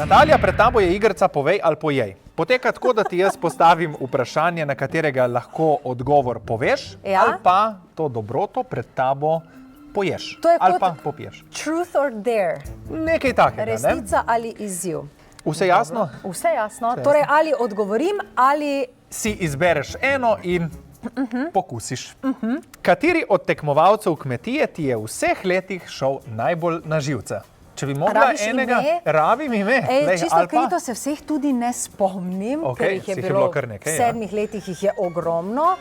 Natalija, pred tabo je igrica Povej ali pojej. Poteka tako, da ti jaz postavim vprašanje, na katerega lahko odgovor poveš, ali pa to dobroto pred tabo poješ, ali pa popiješ. Truth or dare. Nekaj takega, ne? Resnica ali izziv. Vse jasno? Vse jasno. Torej, ali odgovorim, ali... Si izbereš eno in pokusiš. Kateri od tekmovalcev kmetije ti je v vseh letih šel najbolj na živce? Če bi mogla enega... Rabim ime? Čisto odkrito se vseh tudi ne spomnim, ker jih je bilo v 7 letih jih je ogromno.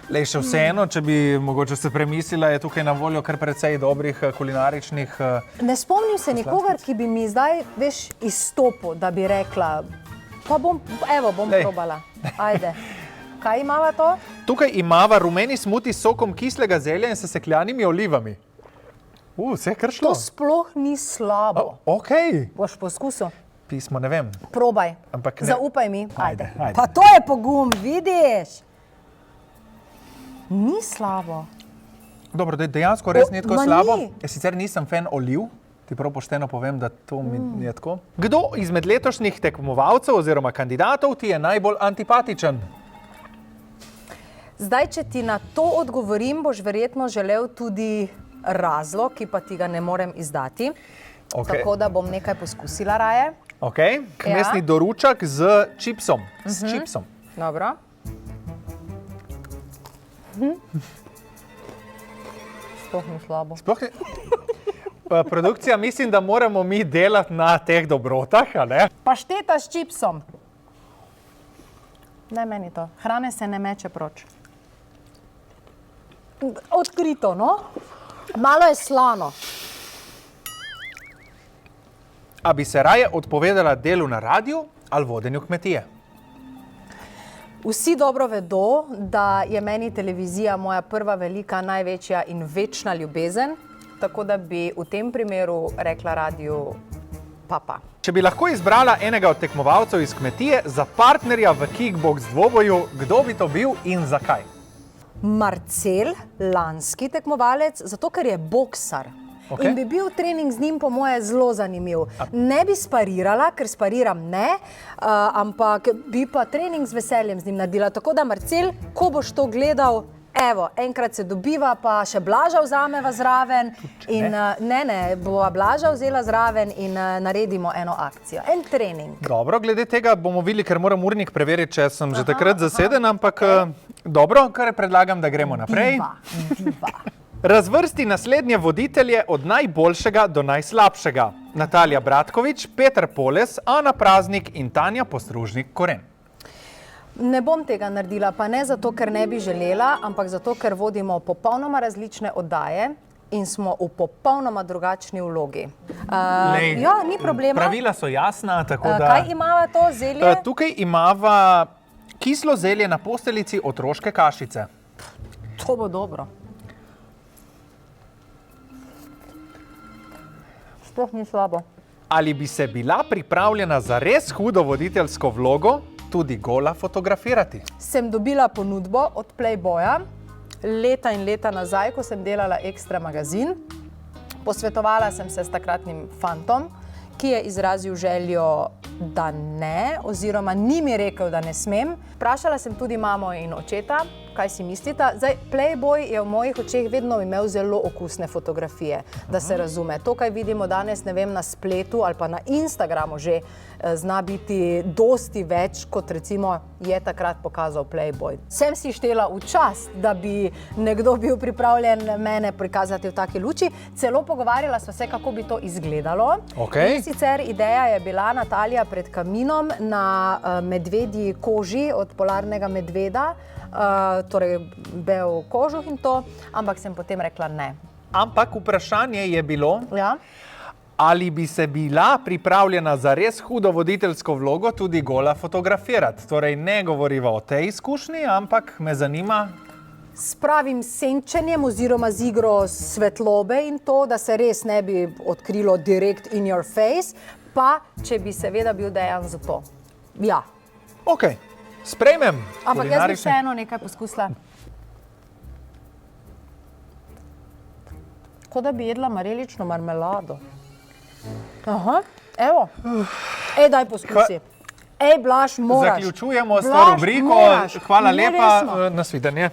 Še vseeno, če bi mogoče se premislila, je tukaj na voljo kar precej dobrih kulinaričnih... Ne spomnim se nikogar, ki bi mi zdaj, veš, izstopil, da bi rekla, pa bom probala. Ajde. Kaj imava to? Tukaj imava rumeni smuti s sokom kislega zelja in sesekljanimi olivami. Vse kar šlo. To sploh ni slabo. Okej. Boš poskusil? Pismo, ne vem. Probaj. Zaupaj mi. Ajde. Pa to je pogum, vidiš? Ni slabo. Dobro, dejansko res ni tako slabo. Sicer nisem fan oliv, ti prav pošteno povem, da to mi je tako. Kdo izmed letošnjih tekmovalcev oziroma kandidatov ti je najbolj antipatičen? Zdaj, če ti na to odgovorim, boš verjetno želel tudi razlog, ki pa ti ga ne morem izdati. Tako da bom nekaj poskusila raje. Kmesni doručak z čipsom. S čipsom. Dobro. Sploh ni slabo. Produkcija, mislim, da moramo mi delati na teh dobrotah, a ne? Pašteta s čipsom. Ne meni to. Hrane se ne meče proč. Odkrito, no? Malo je slano. A bi se raje odpovedala delu na radiju ali vodenju kmetije? Vsi dobro vedo, da je meni televizija moja prva velika, največja in večna ljubezen, tako da bi v tem primeru rekla radiju papa. Če bi lahko izbrala enega od tekmovalcev iz kmetije za partnerja v kickboks dvoboju, kdo bi to bil in zakaj? Marcel, lanski tekmovalec, zato ker je boksar. In bi bil trening z njim po moje zelo zanimiv. Ne bi sparirala, ker spariram ne, ampak bi pa trening z veseljem z njim naredila. Tako da, Marcel, ko boš to gledal, evo, enkrat se dobiva, pa še Blaža vzameva zraven. Bova Blaža vzela zraven in naredimo eno akcijo. En trening. Dobro, glede tega bomo videli, ker moram urnik preveriti, če sem že takrat zaseden, ampak dobro, kar predlagam, da gremo naprej. Diva. Razvrsti naslednje voditelje od najboljšega do najslabšega. Natalija Bratkovič, Peter Poles, Ana Praznik in Tanja Postružnik-Koren. Ne bom tega naredila, pa ne zato, ker ne bi želela, ampak zato, ker vodimo popolnoma različne oddaje in smo v popolnoma drugačni vlogi. Ja, ni problema. Pravila so jasna, tako da... Kaj imava to zelje? Tukaj imava kislo zelje na posteljici otroške kašice. To bo dobro. Sploh ni slabo. Ali bi se bila pripravljena za res hudo voditeljsko vlogo tudi gola fotografirati? Sem dobila ponudbo od Playboya leta in leta nazaj, ko sem delala Ekstra magazin. Posvetovala sem se s takratnim fantom, ki je izrazil željo, da ne, oziroma ni mi rekel, da ne smem. Vprašala sem tudi mamo in očeta, kaj si mislita. Zdaj, Playboy je v mojih očeh vedno imel zelo okusne fotografije, da se razume. To, kaj vidimo danes, ne vem, na spletu ali pa na Instagramu že zna biti dosti več, kot recimo je takrat pokazal Playboy. Sem si štela v čast, da bi nekdo bil pripravljen mene prikazati v taki luči. Celo pogovarjala sva se, kako bi to izgledalo. In sicer ideja je bila Natalija pred kaminom na medvedji koži od polarnega medveda, torej bel kožuh in to, ampak sem potem rekla ne. Ampak vprašanje je bilo, ali bi se bila pripravljena za res hudo voditeljsko vlogo tudi gola fotografirati. Torej ne govoriva o tej izkušnji, ampak me zanima... S pravim senčenjem oziroma z igro svetlobe in to, da se res ne bi odkrilo direct in your face, pa če bi seveda bil dejan za to. Ja. Okej. Sprejmem. Ampak jaz bi še eno nekaj poskusila. Kot da bi jedla marelično marmelado. Aha, evo. Ej, daj poskusi. Ej, Blaž, moraš. Zaključujemo s to Blaž, rubriko. moraš. Hvala Ne, lepa. resno. Nasvidenje.